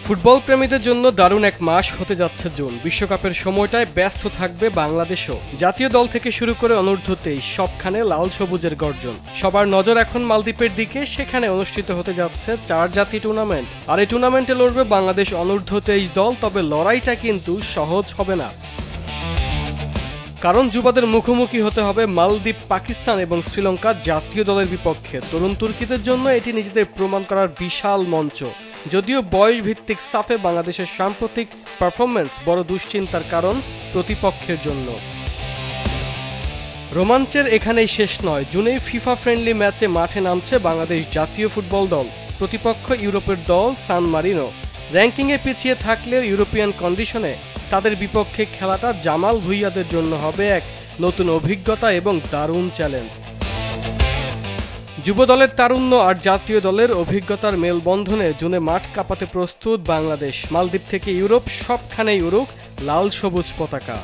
Football প্রেমীদের জন্য দারুণ এক মাস হতে যাচ্ছে জুন। বিশ্বকাপের সময়টায় ব্যস্ত থাকবে বাংলাদেশও। জাতীয় দল থেকে শুরু করে অনূর্ধ্ব-23 সবখানে লাল সবুজের গর্জন। সবার নজর এখন মালদ্বীপের দিকে। সেখানে অনুষ্ঠিত হতে যাচ্ছে 4 জাতি টুর্নামেন্ট। আর এই টুর্নামেন্টে লড়বে বাংলাদেশ অনূর্ধ্ব-23 দল। তবে লড়াইটা কিন্তু সহজ হবে না, কারণ যুবাদের মুখোমুখি হতে হবে মালদ্বীপ, পাকিস্তান এবং শ্রীলঙ্কা জাতীয় দলের বিপক্ষে। তরুণ তুর্কিদের জন্য এটি নিজেদের প্রমাণ করার বিশাল মঞ্চ। যদিও বয়স ভিত্তিক সাফে বাংলাদেশের সাম্প্রতিক পারফরম্যান্স বড় দুশ্চিন্তার কারণ প্রতিপক্ষের জন্য। রোমাঞ্চের এখানেই শেষ নয়। জুনেই ফিফা ফ্রেন্ডলি ম্যাচে মাঠে নামছে বাংলাদেশ জাতীয় ফুটবল দল। প্রতিপক্ষ ইউরোপের দল সান মারিনো। র্যাঙ্কিংয়ে পিছিয়ে থাকলেও ইউরোপিয়ান কন্ডিশনে তাদের বিপক্ষে খেলাটা জামাল ভুঁইয়াদের জন্য হবে এক নতুন অভিজ্ঞতা এবং দারুণ চ্যালেঞ্জ। যুব দলের তারুণ্য আর জাতীয় দলের অভিজ্ঞতার মেলবন্ধনে জুনে মাঠ কাঁপাতে প্রস্তুত বাংলাদেশ। মালদ্বীপ থেকে ইউরোপ, সবখানেই উড়ুক লাল সবুজ পতাকা।